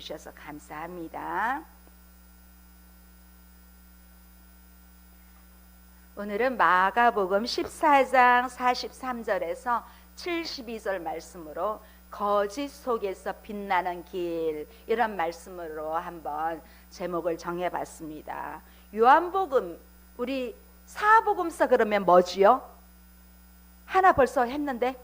주셔서 감사합니다. 오늘은 마가복음 14장 43절에서 72절 말씀으로 거짓 속에서 빛나는 길, 이런 말씀으로 한번 제목을 정해봤습니다. 요한복음, 우리 사복음서 그러면 뭐지요? 하나 벌써 했는데?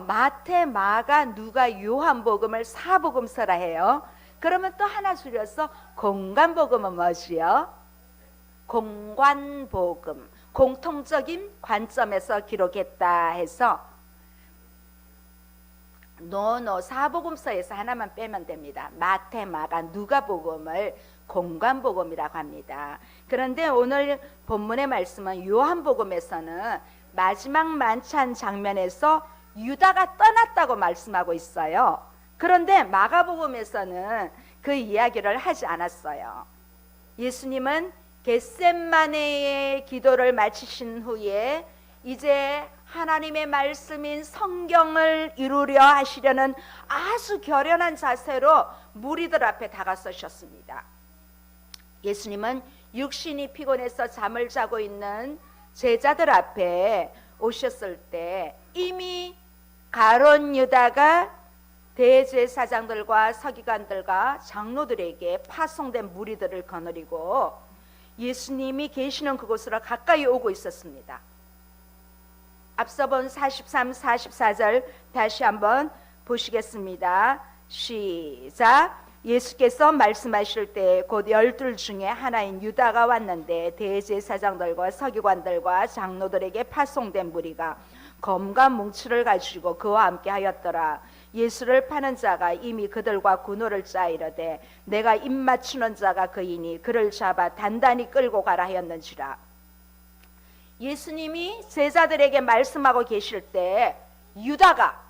마태, 마가, 누가, 요한복음을 사복음서라 해요. 그러면 또 하나 줄여서 공관복음은 뭐지요? 공관복음, 공통적인 관점에서 기록했다 해서 사복음서에서 하나만 빼면 됩니다. 마태, 마가, 누가복음을 공관복음이라고 합니다. 그런데 오늘 본문의 말씀은 요한복음에서는 마지막 만찬 장면에서 유다가 떠났다고 말씀하고 있어요. 그런데 마가복음에서는 그 이야기를 하지 않았어요. 예수님은 겟세마네의 기도를 마치신 후에 이제 하나님의 말씀인 성경을 이루려 하시려는 아주 결연한 자세로 무리들 앞에 다가서셨습니다. 예수님은 육신이 피곤해서 잠을 자고 있는 제자들 앞에 오셨을 때 이미 가룟 유다가 대제사장들과 서기관들과 장로들에게 파송된 무리들을 거느리고 예수님이 계시는 그곳으로 가까이 오고 있었습니다. 앞서 본 43, 44절 다시 한번 보시겠습니다. 시작. 예수께서 말씀하실 때 곧 12 중에 하나인 유다가 왔는데 대제사장들과 서기관들과 장로들에게 파송된 무리가 검과 뭉치를 가지고 그와 함께 하였더라. 예수를 파는 자가 이미 그들과 군호를 짜 이르되 내가 입맞추는 자가 그이니 그를 잡아 단단히 끌고 가라 하였는지라. 예수님이 제자들에게 말씀하고 계실 때 유다가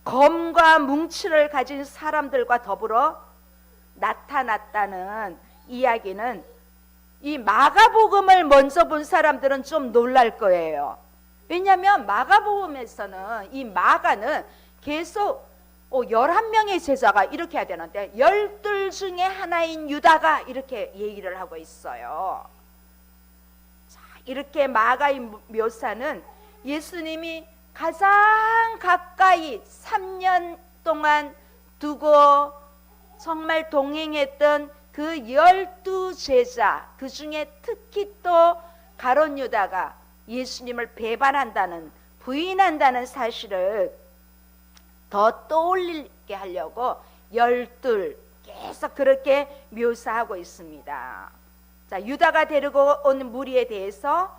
검과 뭉치를 가진 사람들과 더불어 나타났다는 이야기는 이 마가복음을 먼저 본 사람들은 좀 놀랄 거예요. 왜냐하면 마가복음에서는 이 마가는 계속 11명의 제자가 이렇게 해야 되는데 12 중에 하나인 유다가 이렇게 얘기를 하고 있어요. 자, 이렇게 마가의 묘사는 예수님이 가장 가까이 3년 동안 두고 정말 동행했던 그 12 제자, 그 중에 특히 또 가룟 유다가 예수님을 배반한다는, 부인한다는 사실을 더 떠올리게 하려고 12 계속 그렇게 묘사하고 있습니다. 자, 유다가 데리고 온 무리에 대해서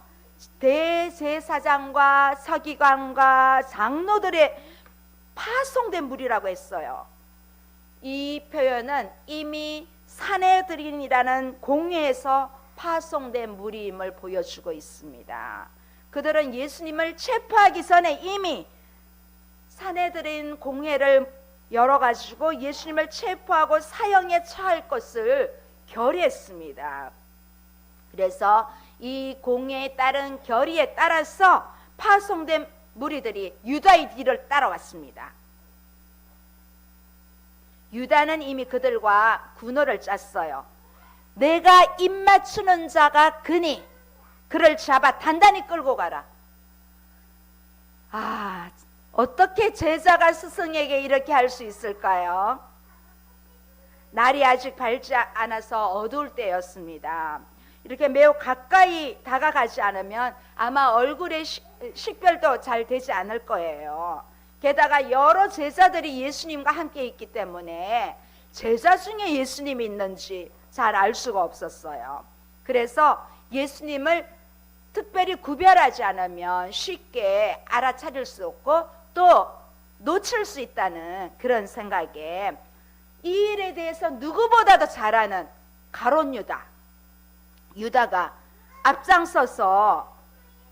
대제사장과 서기관과 장로들의 파송된 무리라고 했어요. 이 표현은 이미 산헤드린이라는 공회에서 파송된 무리임을 보여주고 있습니다. 그들은 예수님을 체포하기 전에 이미 산헤드린 공회를 열어가지고 예수님을 체포하고 사형에 처할 것을 결의했습니다. 그래서 이 공회에 따른 결의에 따라서 파송된 무리들이 유다의 뒤를 따라왔습니다. 유다는 이미 그들과 군호를 짰어요. 내가 입맞추는 자가 그니 그를 잡아 단단히 끌고 가라. 어떻게 제자가 스승에게 이렇게 할 수 있을까요? 날이 아직 밝지 않아서 어두울 때였습니다. 이렇게 매우 가까이 다가가지 않으면 아마 얼굴에 식별도 잘 되지 않을 거예요. 게다가 여러 제자들이 예수님과 함께 있기 때문에 제자 중에 예수님이 있는지 잘 알 수가 없었어요. 그래서 예수님을 특별히 구별하지 않으면 쉽게 알아차릴 수 없고 또 놓칠 수 있다는 그런 생각에 이 일에 대해서 누구보다도 잘 아는 가룟 유다가 앞장서서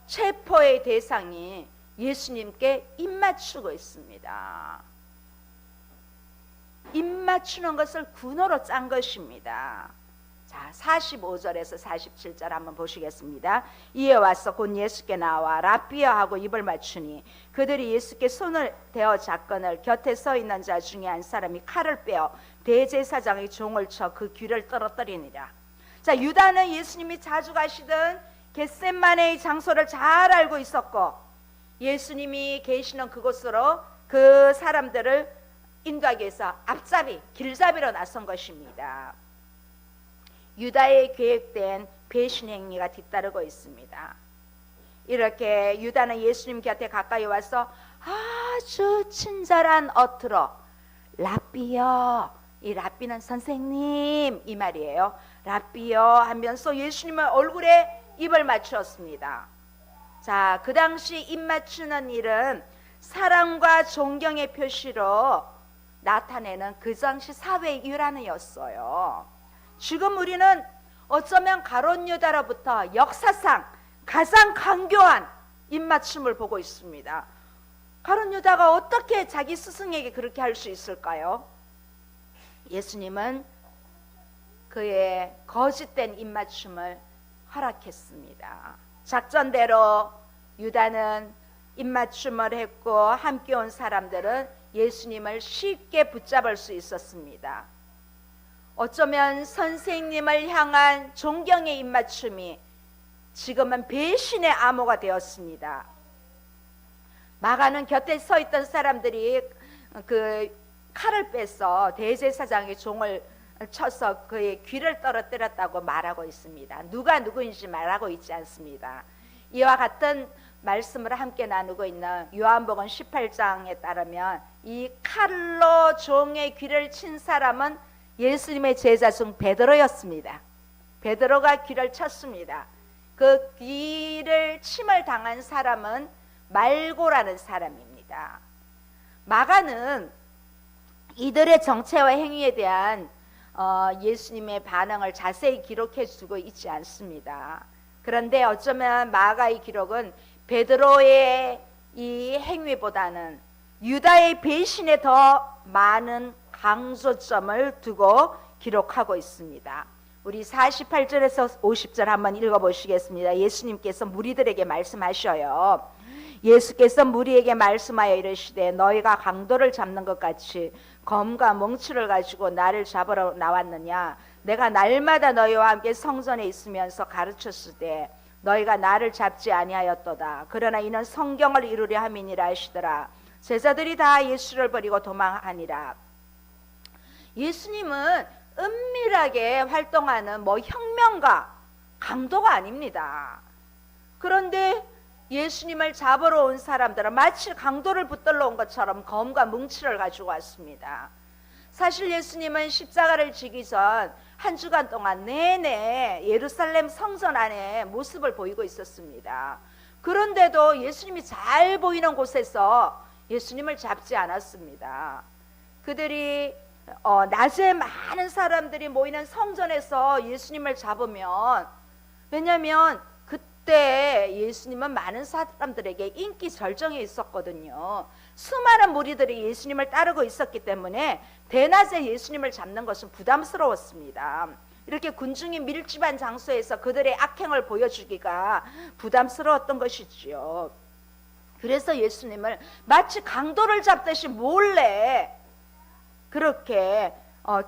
체포의 대상이 예수님께 입맞추고 있습니다. 입맞추는 것을 군호로 짠 것입니다. 자, 45절에서 47절 한번 보시겠습니다. 이에 와서 곧 예수께 나와 라삐여 하고 입을 맞추니 그들이 예수께 손을 대어 잡거늘 곁에 서 있는 자 중에 한 사람이 칼을 빼어 대제사장의 종을 쳐 그 귀를 떨어뜨리니라. 자, 유다는 예수님이 자주 가시던 겟셋마네의 장소를 잘 알고 있었고 예수님이 계시는 그곳으로 그 사람들을 인도하기 위해서 앞잡이, 길잡이로 나선 것입니다. 유다의 계획된 배신 행위가 뒤따르고 있습니다. 이렇게 유다는 예수님 곁에 가까이 와서 아주 친절한 어투로 라삐여, 이 라삐는 선생님 이 말이에요. 라삐여 하면서 예수님의 얼굴에 입을 맞추었습니다. 자, 그 당시 입 맞추는 일은 사랑과 존경의 표시로 나타내는 그 당시 사회의 일환이었어요. 지금 우리는 어쩌면 가룟 유다로부터 역사상 가장 강교한 입맞춤을 보고 있습니다. 가룟 유다가 어떻게 자기 스승에게 그렇게 할 수 있을까요? 예수님은 그의 거짓된 입맞춤을 허락했습니다. 작전대로 유다는 입맞춤을 했고 함께 온 사람들은 예수님을 쉽게 붙잡을 수 있었습니다. 어쩌면 선생님을 향한 존경의 입맞춤이 지금은 배신의 암호가 되었습니다. 마가는 곁에 서 있던 사람들이 그 칼을 빼서 대제사장의 종을 쳐서 그의 귀를 떨어뜨렸다고 말하고 있습니다. 누가 누구인지 말하고 있지 않습니다. 이와 같은 말씀을 함께 나누고 있는 요한복음 18장에 따르면 이 칼로 종의 귀를 친 사람은 예수님의 제자 중 베드로였습니다. 베드로가 귀를 쳤습니다. 그 귀를 침을 당한 사람은 말고라는 사람입니다. 마가는 이들의 정체와 행위에 대한 예수님의 반응을 자세히 기록해 주고 있지 않습니다. 그런데 어쩌면 마가의 기록은 베드로의 이 행위보다는 유다의 배신에 더 많은 강조점을 두고 기록하고 있습니다. 우리 48절에서 50절 한번 읽어보시겠습니다. 예수님께서 무리들에게 말씀하셔요. 예수께서 무리에게 말씀하여 이르시되 너희가 강도를 잡는 것 같이 검과 몽추를 가지고 나를 잡으러 나왔느냐. 내가 날마다 너희와 함께 성전에 있으면서 가르쳤을 때 너희가 나를 잡지 아니하였도다. 그러나 이는 성경을 이루려 함이니라 하시더라. 제자들이 다 예수를 버리고 도망하니라. 예수님은 은밀하게 활동하는 혁명가, 강도가 아닙니다. 그런데 예수님을 잡으러 온 사람들은 마치 강도를 붙들러 온 것처럼 검과 뭉치를 가지고 왔습니다. 사실 예수님은 십자가를 지기 전 한 주간 동안 내내 예루살렘 성전 안에 모습을 보이고 있었습니다. 그런데도 예수님이 잘 보이는 곳에서 예수님을 잡지 않았습니다. 그들이 낮에 많은 사람들이 모이는 성전에서 예수님을 잡으면, 왜냐하면 그때 예수님은 많은 사람들에게 인기 절정에 있었거든요. 수많은 무리들이 예수님을 따르고 있었기 때문에 대낮에 예수님을 잡는 것은 부담스러웠습니다. 이렇게 군중이 밀집한 장소에서 그들의 악행을 보여주기가 부담스러웠던 것이지요. 그래서 예수님을 마치 강도를 잡듯이 몰래 그렇게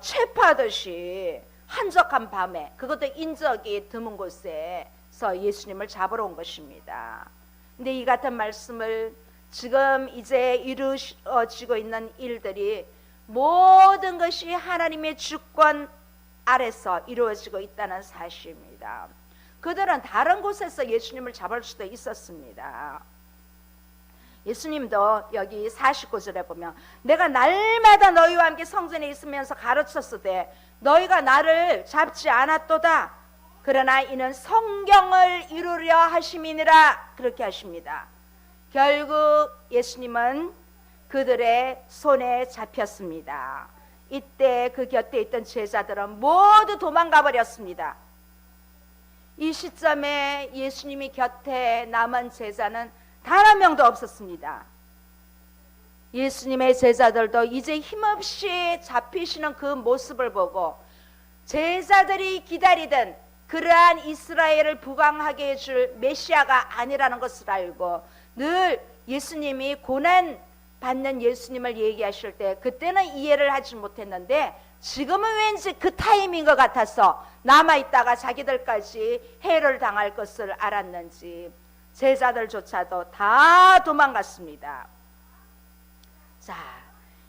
체포하듯이 한적한 밤에, 그것도 인적이 드문 곳에서 예수님을 잡으러 온 것입니다. 근데 이 같은 말씀을 지금 이제 이루어지고 있는 일들이 모든 것이 하나님의 주권 아래서 이루어지고 있다는 사실입니다. 그들은 다른 곳에서 예수님을 잡을 수도 있었습니다. 예수님도 여기 49절에 보면 내가 날마다 너희와 함께 성전에 있으면서 가르쳤을 때 너희가 나를 잡지 않았도다. 그러나 이는 성경을 이루려 하심이니라. 그렇게 하십니다. 결국 예수님은 그들의 손에 잡혔습니다. 이때 그 곁에 있던 제자들은 모두 도망가 버렸습니다. 이 시점에 예수님이 곁에 남은 제자는 단 한 명도 없었습니다. 예수님의 제자들도 이제 힘없이 잡히시는 그 모습을 보고 제자들이 기다리던 그러한 이스라엘을 부강하게 해줄 메시아가 아니라는 것을 알고 늘 예수님이 고난 받는 예수님을 얘기하실 때 그때는 이해를 하지 못했는데 지금은 왠지 그 타임인 것 같아서 남아있다가 자기들까지 해를 당할 것을 알았는지 제자들조차도 다 도망갔습니다. 자,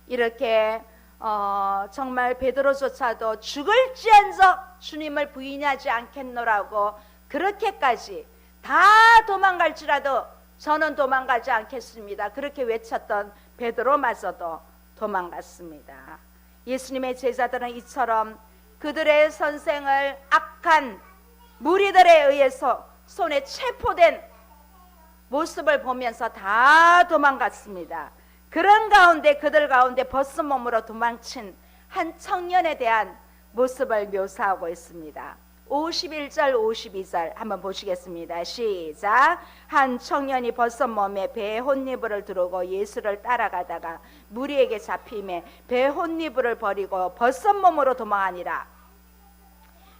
이렇게 정말 베드로조차도 죽을지언정 주님을 부인하지 않겠노라고 그렇게까지 다 도망갈지라도 저는 도망가지 않겠습니다. 그렇게 외쳤던 베드로마저도 도망갔습니다. 예수님의 제자들은 이처럼 그들의 선생을 악한 무리들에 의해서 손에 체포된 모습을 보면서 다 도망갔습니다. 그런 가운데 그들 가운데 벗은 몸으로 도망친 한 청년에 대한 모습을 묘사하고 있습니다. 51절 52절 한번 보시겠습니다. 시작. 한 청년이 벗은 몸에 배 혼니불을 두르고 예수를 따라가다가 무리에게 잡히매 배 혼니불을 버리고 벗은 몸으로 도망하니라.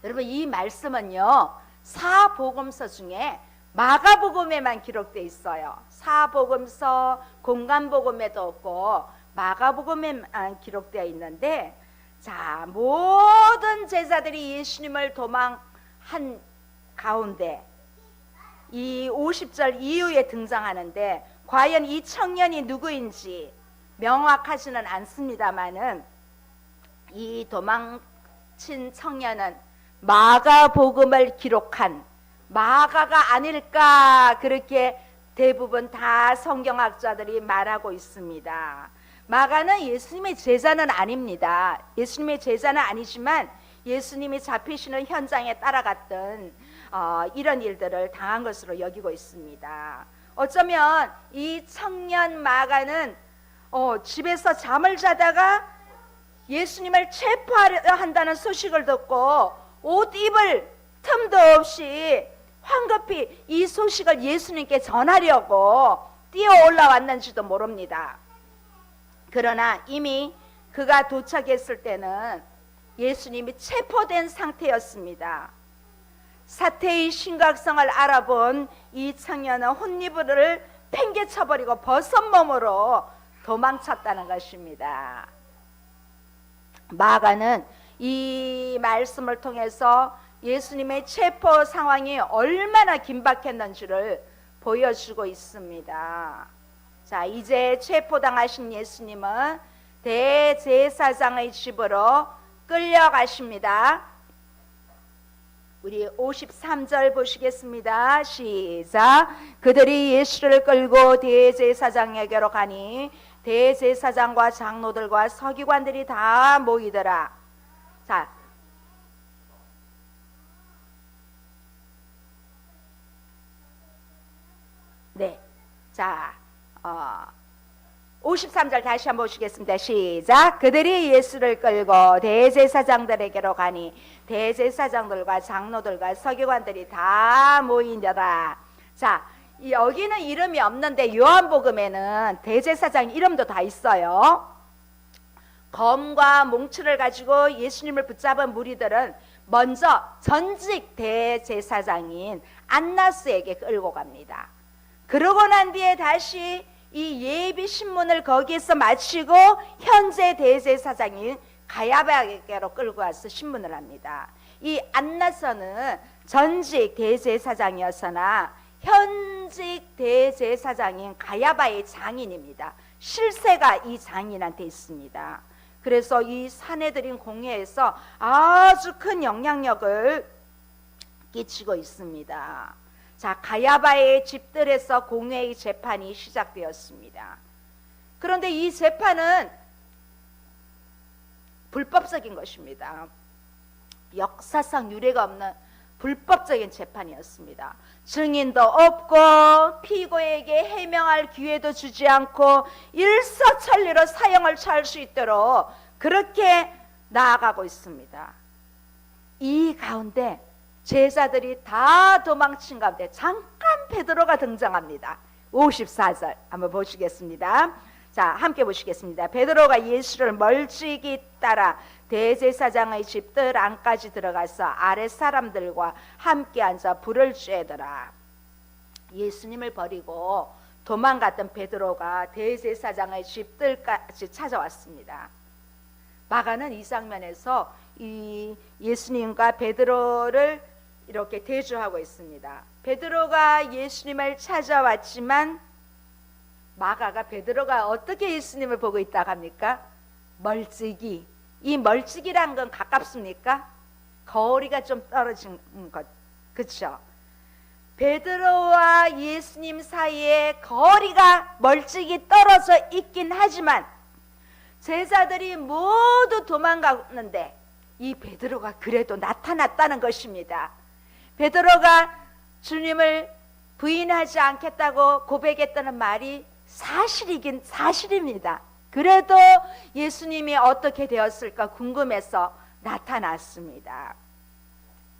여러분, 이 말씀은요 사복음서 중에 마가복음에만 기록되어 있어요. 사복음서, 공간복음에도 없고 마가복음에만 기록되어 있는데, 자, 모든 제자들이 예수님을 도망한 가운데 이 50절 이후에 등장하는데 과연 이 청년이 누구인지 명확하지는 않습니다만은 이 도망친 청년은 마가복음을 기록한 마가가 아닐까, 그렇게 대부분 다 성경학자들이 말하고 있습니다. 마가는 예수님의 제자는 아닙니다. 예수님의 제자는 아니지만 예수님이 잡히시는 현장에 따라갔던 이런 일들을 당한 것으로 여기고 있습니다. 어쩌면 이 청년 마가는 집에서 잠을 자다가 예수님을 체포하려 한다는 소식을 듣고 옷 입을 틈도 없이 황급히 이 소식을 예수님께 전하려고 뛰어 올라왔는지도 모릅니다. 그러나 이미 그가 도착했을 때는 예수님이 체포된 상태였습니다. 사태의 심각성을 알아본 이 청년은 혼니불을 팽개쳐버리고 벗은 몸으로 도망쳤다는 것입니다. 마가는 이 말씀을 통해서 예수님의 체포 상황이 얼마나 긴박했는지를 보여주고 있습니다. 자, 이제 체포당하신 예수님은 대제사장의 집으로 끌려가십니다. 우리 53절 보시겠습니다. 시작. 그들이 예수를 끌고 대제사장에게로 가니 대제사장과 장로들과 서기관들이 다 모이더라. 자, 네, 자 53절 다시 한번 보시겠습니다. 시작. 그들이 예수를 끌고 대제사장들에게로 가니 대제사장들과 장로들과 서기관들이 다 모이더라. 자, 여기는 이름이 없는데 요한복음에는 대제사장 이름도 다 있어요. 검과 몽추를 가지고 예수님을 붙잡은 무리들은 먼저 전직 대제사장인 안나스에게 끌고 갑니다. 그러고 난 뒤에 다시 이 예비 신문을 거기에서 마치고 현재 대제사장인 가야바에게로 끌고 와서 신문을 합니다. 이 안나서는 전직 대제사장이었으나 현직 대제사장인 가야바의 장인입니다. 실세가 이 장인한테 있습니다. 그래서 이 사내들인 공회에서 아주 큰 영향력을 끼치고 있습니다. 자, 가야바의 집들에서 공회의 재판이 시작되었습니다. 그런데 이 재판은 불법적인 것입니다. 역사상 유례가 없는 불법적인 재판이었습니다. 증인도 없고 피고에게 해명할 기회도 주지 않고 일사천리로 사형을 처할 수 있도록 그렇게 나아가고 있습니다. 이 가운데 제자들이 다 도망친 가운데 잠깐 베드로가 등장합니다. 54절 한번 보시겠습니다. 자, 자, 함께 보시겠습니다. 베드로가 예수를 멀찍이 따라 대제사장의 집 뜰 안까지 들어가서 아랫 사람들과 함께 앉아 불을 쬐더라. 예수님을 버리고 도망갔던 베드로가 대제사장의 집 뜰까지 찾아왔습니다. 마가는 이 장면에서 이 예수님과 베드로를 이렇게 대조하고 있습니다. 베드로가 예수님을 찾아왔지만 마가가 베드로가 어떻게 예수님을 보고 있다고 합니까? 멀찍이. 이 멀찍이란 건 가깝습니까? 거리가 좀 떨어진 것, 그렇죠? 베드로와 예수님 사이에 거리가 멀찍이 떨어져 있긴 하지만 제자들이 모두 도망갔는데 이 베드로가 그래도 나타났다는 것입니다. 베드로가 주님을 부인하지 않겠다고 고백했다는 말이 사실이긴 사실입니다. 그래도 예수님이 어떻게 되었을까 궁금해서 나타났습니다.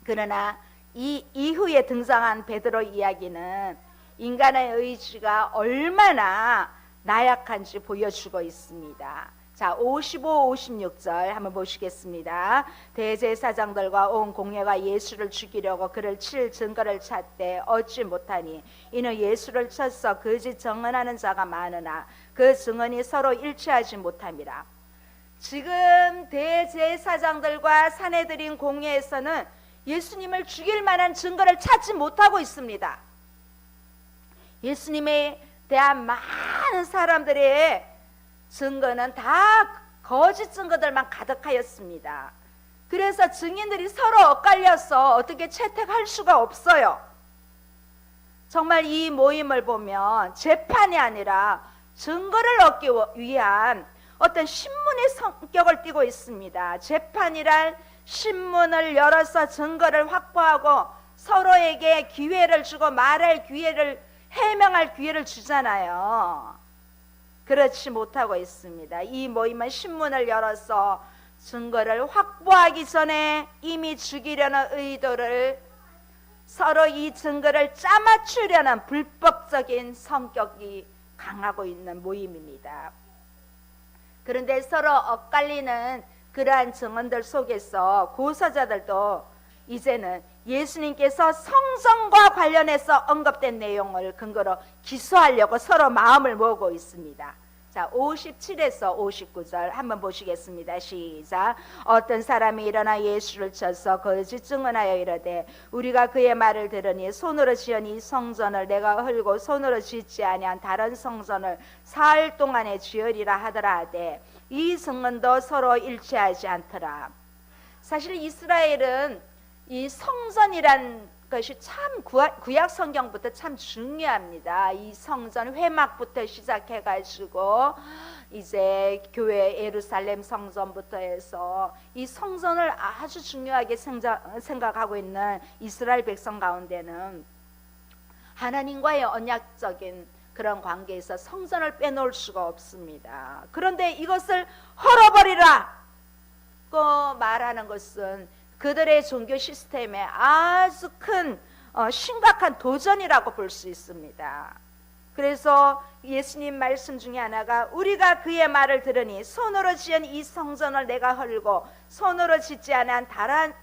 그러나 이 이후에 등장한 베드로 이야기는 인간의 의지가 얼마나 나약한지 보여주고 있습니다. 자, 55, 56절 한번 보시겠습니다. 대제사장들과 온 공회가 예수를 죽이려고 그를 칠 증거를 찾되 얻지 못하니 이는 예수를 쳐서 거짓 증언하는 자가 많으나 그 증언이 서로 일치하지 못함이라. 지금 대제사장들과 사내들인 공회에서는 예수님을 죽일 만한 증거를 찾지 못하고 있습니다. 예수님에 대한 많은 사람들의 증거는 다 거짓 증거들만 가득하였습니다. 그래서 증인들이 서로 엇갈려서 어떻게 채택할 수가 없어요. 정말 이 모임을 보면 재판이 아니라 증거를 얻기 위한 어떤 신문의 성격을 띠고 있습니다. 재판이란 신문을 열어서 증거를 확보하고 서로에게 기회를 주고 말할 기회를, 해명할 기회를 주잖아요. 그렇지 못하고 있습니다. 이 모임은 신문을 열어서 증거를 확보하기 전에 이미 죽이려는 의도를, 서로 이 증거를 짜맞추려는 불법적인 성격이 강하고 있는 모임입니다. 그런데 서로 엇갈리는 그러한 증언들 속에서 고소자들도 이제는 예수님께서 성전과 관련해서 언급된 내용을 근거로 기소하려고 서로 마음을 모으고 있습니다. 자, 57에서 59절 한번 보시겠습니다. 시작. 어떤 사람이 일어나 예수를 쳐서 거짓 증언하여 이르되 우리가 그의 말을 들으니 손으로 지은 이 성전을 내가 헐고 손으로 짓지 아니한 다른 성전을 사흘 동안에 지으리라 하더라 하되 이 증언도 서로 일치하지 않더라. 사실 이스라엘은 이 성전이란 것이 참 구약 성경부터 참 중요합니다. 이 성전 회막부터 시작해가지고 이제 교회 예루살렘 성전부터 해서 이 성전을 아주 중요하게 생각하고 있는 이스라엘 백성 가운데는 하나님과의 언약적인 그런 관계에서 성전을 빼놓을 수가 없습니다. 그런데 이것을 헐어버리라고 말하는 것은 그들의 종교 시스템에 아주 큰 심각한 도전이라고 볼 수 있습니다. 그래서 예수님 말씀 중에 하나가 우리가 그의 말을 들으니 손으로 지은 이 성전을 내가 헐고 손으로 짓지 않은 다른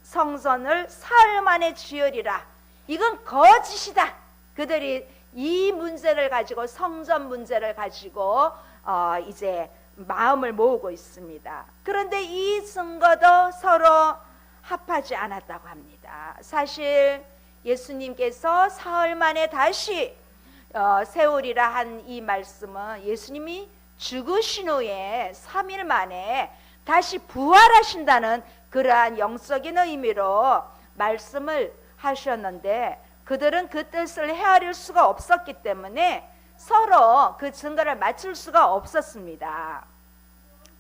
성전을 사흘 만에 지으리라. 이건 거짓이다. 그들이 이 문제를 가지고 성전 문제를 가지고 이제 마음을 모으고 있습니다. 그런데 이 증거도 서로 합하지 않았다고 합니다. 사실 예수님께서 사흘 만에 다시 세우리라 한 이 말씀은 예수님이 죽으신 후에 3일 만에 다시 부활하신다는 그러한 영적인 의미로 말씀을 하셨는데 그들은 그 뜻을 헤아릴 수가 없었기 때문에 서로 그 증거를 맞출 수가 없었습니다.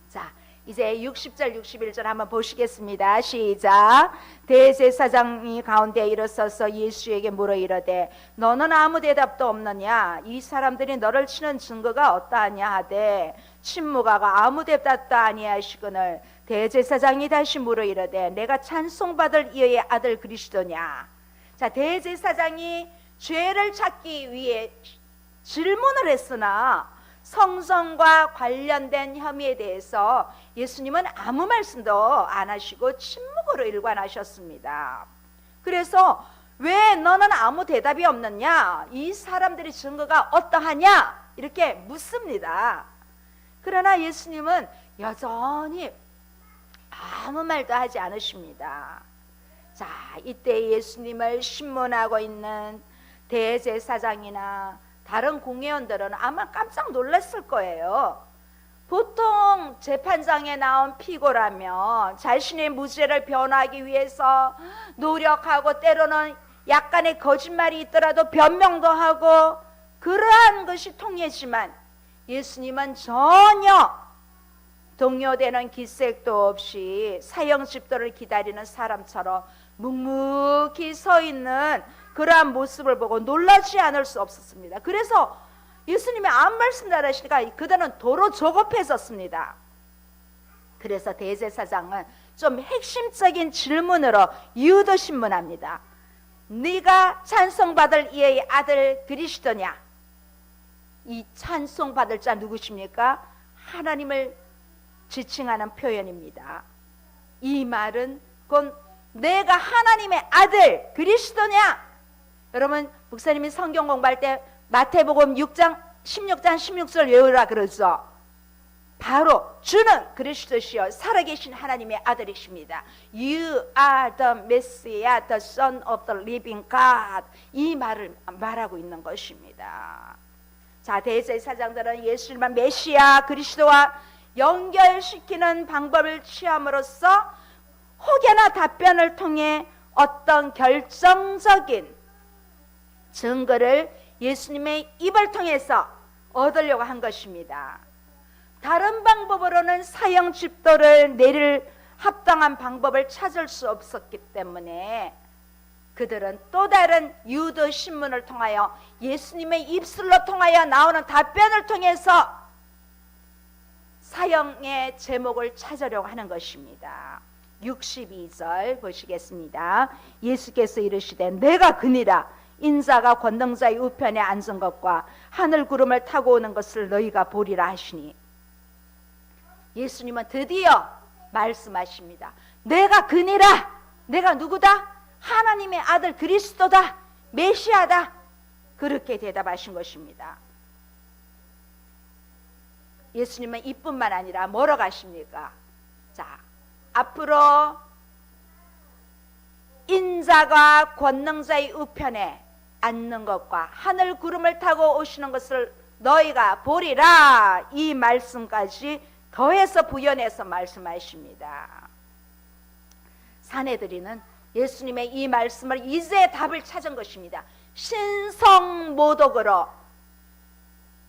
자, 이제 60절 61절 한번 보시겠습니다. 시작. 대제사장이 가운데 일어서서 예수에게 물어 이르되 너는 아무 대답도 없느냐? 이 사람들이 너를 치는 증거가 어떠하냐 하되 침묵하가 아무 대답도 아니하시거늘 대제사장이 다시 물어 이르되 내가 찬송받을 이의 아들 그리스도냐? 자, 대제사장이 죄를 찾기 위해 질문을 했으나 성전과 관련된 혐의에 대해서 예수님은 아무 말씀도 안 하시고 침묵으로 일관하셨습니다. 그래서 왜 너는 아무 대답이 없느냐? 이 사람들의 증거가 어떠하냐? 이렇게 묻습니다. 그러나 예수님은 여전히 아무 말도 하지 않으십니다. 자, 이때 예수님을 신문하고 있는 대제사장이나 다른 공회원들은 아마 깜짝 놀랐을 거예요. 보통 재판장에 나온 피고라면 자신의 무죄를 변호하기 위해서 노력하고 때로는 약간의 거짓말이 있더라도 변명도 하고 그러한 것이 통했지만 예수님은 전혀 동요되는 기색도 없이 사형 집도를 기다리는 사람처럼 묵묵히 서 있는 그러한 모습을 보고 놀라지 않을 수 없었습니다. 그래서 예수님이 아무 말씀도 안 하시니까 그들은 도로 조급해졌습니다. 그래서 대제사장은 좀 핵심적인 질문으로 유도 신문합니다. 네가 찬송받을 이의 아들 그리스도냐? 이 찬송받을 자 누구십니까? 하나님을 지칭하는 표현입니다. 이 말은 곧 내가 하나님의 아들 그리스도냐? 여러분 목사님이 성경 공부할 때 마태복음 6장 16장 16절 외우라 그러죠. 바로 주는 그리스도시요 살아계신 하나님의 아들이십니다. You are the Messiah, the Son of the living God. 이 말을 말하고 있는 것입니다. 자, 대제사장들은 예수님을 메시아 그리스도와 연결시키는 방법을 취함으로써 혹여나 답변을 통해 어떤 결정적인 증거를 예수님의 입을 통해서 얻으려고 한 것입니다. 다른 방법으로는 사형 집도를 내릴 합당한 방법을 찾을 수 없었기 때문에 그들은 또 다른 유도 신문을 통하여 예수님의 입술로 통하여 나오는 답변을 통해서 사형의 제목을 찾으려고 하는 것입니다. 62절 보시겠습니다. 예수께서 이르시되 내가 그니라 인자가 권능자의 우편에 앉은 것과 하늘 구름을 타고 오는 것을 너희가 보리라 하시니 예수님은 드디어 말씀하십니다. 내가 그니라. 내가 누구다? 하나님의 아들 그리스도다. 메시아다. 그렇게 대답하신 것입니다. 예수님은 이뿐만 아니라 뭐로 가십니까? 자, 앞으로 인자가 권능자의 우편에 앉는 것과 하늘 구름을 타고 오시는 것을 너희가 보리라. 이 말씀까지 더해서 부연해서 말씀하십니다. 사내들이는 예수님의 이 말씀을 이제 답을 찾은 것입니다. 신성모독으로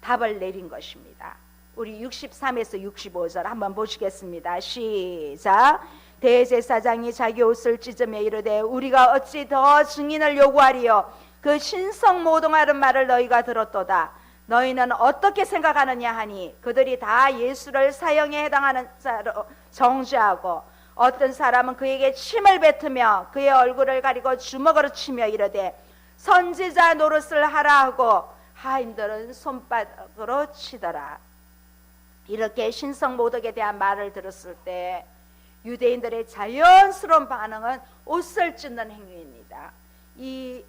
답을 내린 것입니다. 우리 63에서 65절 한번 보시겠습니다. 시작. 대제사장이 자기 옷을 찢으며 이르되 우리가 어찌 더 증인을 요구하리요? 그 신성모독하는 말을 너희가 들었도다. 너희는 어떻게 생각하느냐 하니 그들이 다 예수를 사형에 해당하는 자로 정죄하고 어떤 사람은 그에게 침을 뱉으며 그의 얼굴을 가리고 주먹으로 치며 이르되 선지자 노릇을 하라 하고 하인들은 손바닥으로 치더라. 이렇게 신성모독에 대한 말을 들었을 때 유대인들의 자연스러운 반응은 옷을 찢는 행위입니다. 이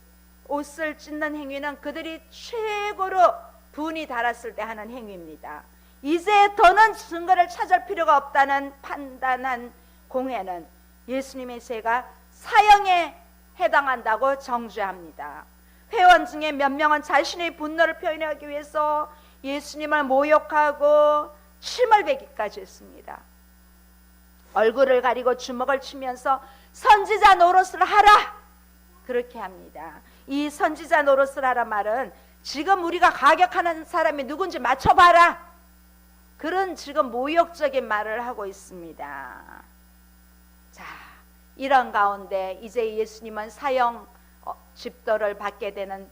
옷을 찢는 행위는 그들이 최고로 분이 달았을 때 하는 행위입니다. 이제 더는 증거를 찾을 필요가 없다는 판단한 공회는 예수님의 죄가 사형에 해당한다고 정죄합니다. 회원 중에 몇 명은 자신의 분노를 표현하기 위해서 예수님을 모욕하고 침을 뱉기까지 했습니다. 얼굴을 가리고 주먹을 치면서 선지자 노릇을 하라 그렇게 합니다. 이 선지자 노릇을 하라 말은 지금 우리가 가격하는 사람이 누군지 맞춰봐라 그런 지금 모욕적인 말을 하고 있습니다. 자, 이런 가운데 이제 예수님은 사형 집도를 받게 되는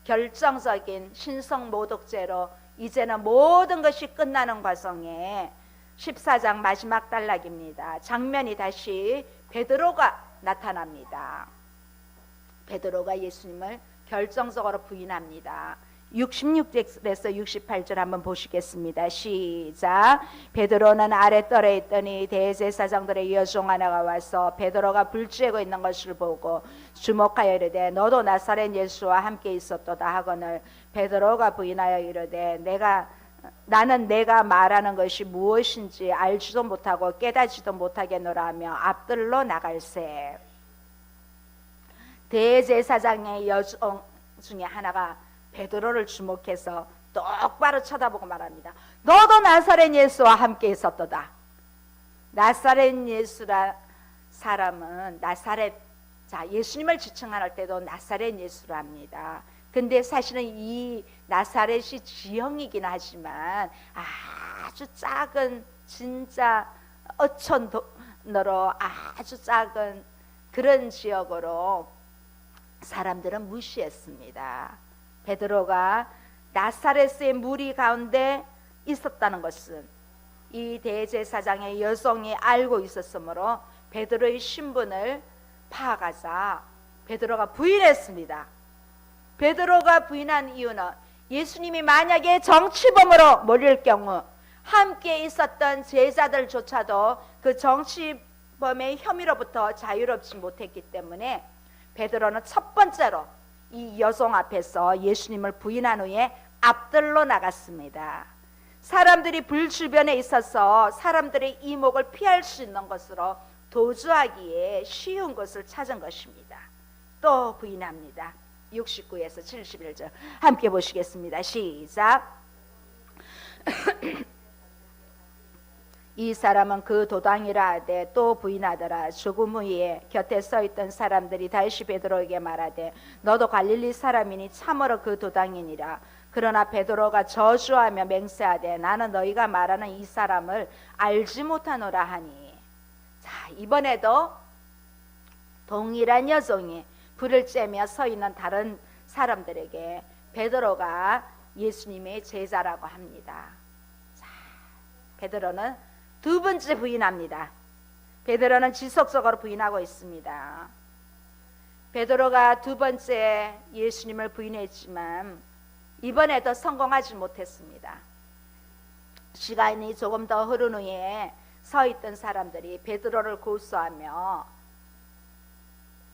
결정적인 신성모독죄로 이제는 모든 것이 끝나는 과정에 14장 마지막 단락입니다. 장면이 다시 베드로가 나타납니다. 베드로가 예수님을 결정적으로 부인합니다. 66절에서 68절 한번 보시겠습니다. 시작. 베드로는 아래 떨에 있더니 대제사장들의 여종 하나가 와서 베드로가 불 쬐고 있는 것을 보고 주목하여 이르되 너도 나사렛 예수와 함께 있었도다 하거늘 베드로가 부인하여 이르되 나는 내가 말하는 것이 무엇인지 알지도 못하고 깨닫지도 못하겠노라 하며 앞들로 나갈새. 대제사장의 여종 중에 하나가 베드로를 주목해서 똑바로 쳐다보고 말합니다. 너도 나사렛 예수와 함께 있었도다. 나사렛 예수라 사람은 자, 예수님을 지칭할 때도 나사렛 예수랍니다. 근데 사실은 이 나사렛이 지형이긴 하지만 아주 작은, 진짜 어촌너로 아주 작은 그런 지역으로 사람들은 무시했습니다. 베드로가 나사렛의 무리 가운데 있었다는 것은 이 대제사장의 여성이 알고 있었으므로 베드로의 신분을 파악하자 베드로가 부인했습니다. 베드로가 부인한 이유는 예수님이 만약에 정치범으로 몰릴 경우 함께 있었던 제자들조차도 그 정치범의 혐의로부터 자유롭지 못했기 때문에 베드로는 첫 번째로 이 여성 앞에서 예수님을 부인한 후에 앞들로 나갔습니다. 사람들이 불 주변에 있어서 사람들의 이목을 피할 수 있는 것으로 도주하기에 쉬운 것을 찾은 것입니다. 또 부인합니다. 69에서 71절 함께 보시겠습니다. 시작. 이 사람은 그 도당이라 하되 또 부인하더라. 조금 후에 곁에 서있던 사람들이 다시 베드로에게 말하되 너도 갈릴리 사람이니 참으로 그 도당이니라. 그러나 베드로가 저주하며 맹세하되 나는 너희가 말하는 이 사람을 알지 못하노라 하니. 자, 이번에도 동일한 여종이 불을 쬐며 서 있는 다른 사람들에게 베드로가 예수님의 제자라고 합니다. 자, 베드로는 두 번째 부인합니다. 베드로는 지속적으로 부인하고 있습니다. 베드로가 두 번째 예수님을 부인했지만 이번에도 성공하지 못했습니다. 시간이 조금 더 흐른 후에 서 있던 사람들이 베드로를 고소하며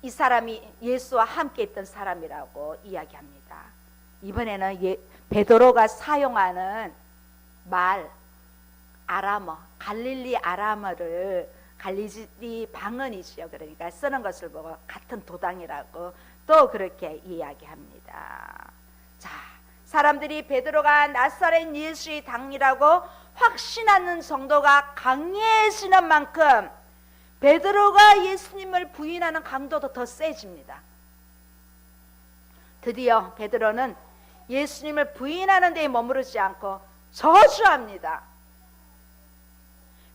이 사람이 예수와 함께 있던 사람이라고 이야기합니다. 이번에는 베드로가 사용하는 말 아람어, 갈릴리 아람어를 갈릴리 방언이죠. 그러니까 쓰는 것을 보고 같은 도당이라고 또 그렇게 이야기합니다. 자, 사람들이 베드로가 나사렛 예수의 당이라고 확신하는 정도가 강해지는 만큼 베드로가 예수님을 부인하는 강도도 더 세집니다. 드디어 베드로는 예수님을 부인하는 데에 머무르지 않고 저주합니다.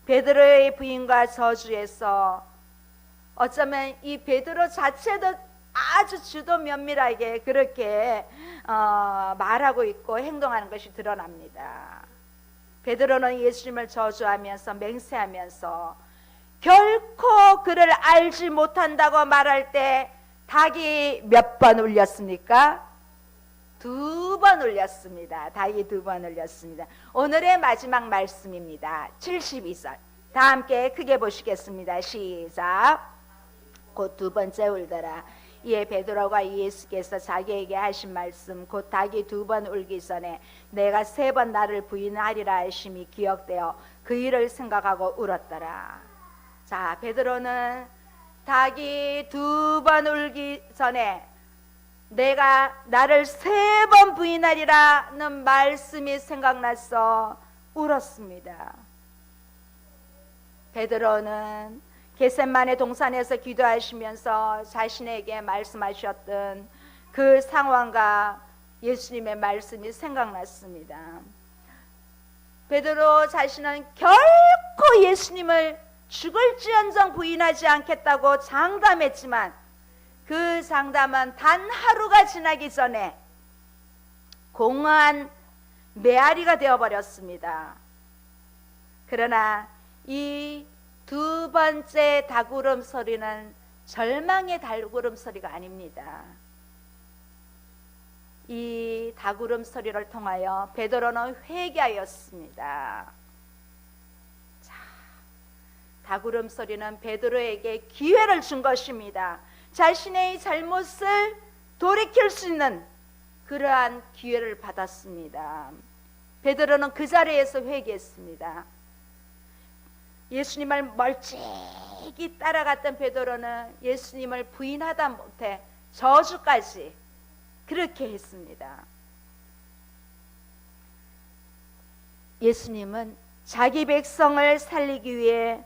베드로의 부인과 저주에서 어쩌면 이 베드로 자체도 아주 주도 면밀하게 그렇게 말하고 있고 행동하는 것이 드러납니다. 베드로는 예수님을 저주하면서 맹세하면서 결코 그를 알지 못한다고 말할 때 닭이 몇 번 울렸습니까? 2번 울렸습니다. 닭이 2번 울렸습니다. 오늘의 마지막 말씀입니다. 72절 다 함께 크게 보시겠습니다. 시작. 곧 두 번째 울더라. 이에 베드로가 예수께서 자기에게 하신 말씀 곧 닭이 2번 울기 전에 내가 3번 나를 부인하리라 하심이 기억되어 그 일을 생각하고 울었더라. 자, 베드로는 닭이 2번 울기 전에 내가 나를 3번 부인하리라는 말씀이 생각나서 울었습니다. 베드로는 겟세마네 동산에서 기도하시면서 자신에게 말씀하셨던 그 상황과 예수님의 말씀이 생각났습니다. 베드로 자신은 결코 예수님을 죽을지언정 부인하지 않겠다고 장담했지만 그 장담은 단 하루가 지나기 전에 공허한 메아리가 되어버렸습니다. 그러나 이 2번째 닭울음 소리는 절망의 닭울음 소리가 아닙니다. 이 닭울음 소리를 통하여 베드로는 회개하였습니다. 자, 닭울음 소리는 베드로에게 기회를 준 것입니다. 자신의 잘못을 돌이킬 수 있는 그러한 기회를 받았습니다. 베드로는 그 자리에서 회개했습니다. 예수님을 멀찍이 따라갔던 베드로는 예수님을 부인하다 못해 저주까지 그렇게 했습니다. 예수님은 자기 백성을 살리기 위해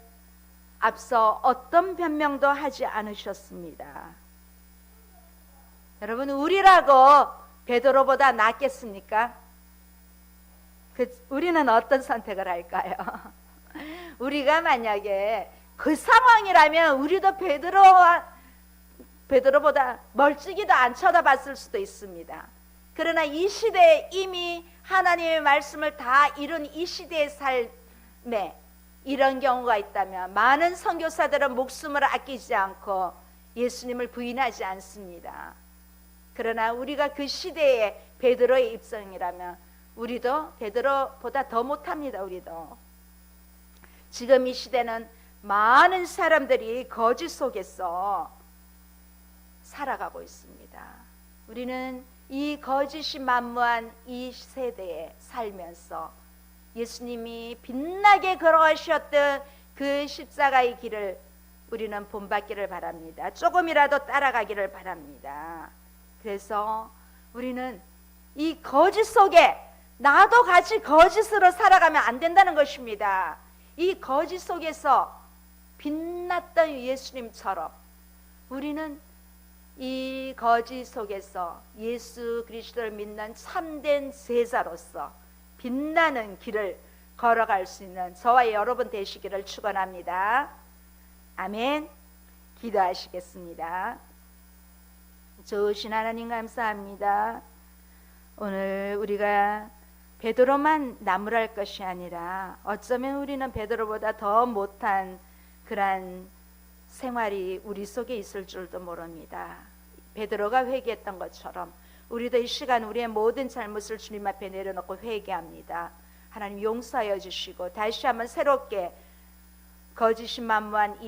앞서 어떤 변명도 하지 않으셨습니다. 여러분, 우리라고 베드로보다 낫겠습니까? 우리는 어떤 선택을 할까요? 우리가 만약에 그 상황이라면 우리도 베드로보다 멀찍이도 안 쳐다봤을 수도 있습니다. 그러나 이 시대에 이미 하나님의 말씀을 다 이룬 이 시대의 삶에 이런 경우가 있다면 많은 선교사들은 목숨을 아끼지 않고 예수님을 부인하지 않습니다. 그러나 우리가 그 시대의 베드로의 입장이라면 우리도 베드로보다 더 못합니다. 우리도 지금 이 시대는 많은 사람들이 거짓 속에서 살아가고 있습니다. 우리는 이 거짓이 만무한 이 세대에 살면서 예수님이 빛나게 걸어가셨던 그 십자가의 길을 우리는 본받기를 바랍니다. 조금이라도 따라가기를 바랍니다. 그래서 우리는 이 거짓 속에 나도 같이 거짓으로 살아가면 안 된다는 것입니다. 이 거짓 속에서 빛났던 예수님처럼 우리는 이 거짓 속에서 예수 그리스도를 믿는 참된 제자로서 빛나는 길을 걸어갈 수 있는 저와 여러분 되시기를 축원합니다. 아멘. 기도하시겠습니다. 좋으신 하나님 감사합니다. 오늘 우리가 베드로만 나무랄 것이 아니라 어쩌면 우리는 베드로보다 더 못한 그러한 생활이 우리 속에 있을 줄도 모릅니다. 베드로가 회개했던 것처럼 우리도 이 시간 우리의 모든 잘못을 주님 앞에 내려놓고 회개합니다. 하나님 용서하여 주시고 다시 한번 새롭게 거짓이 만무한 이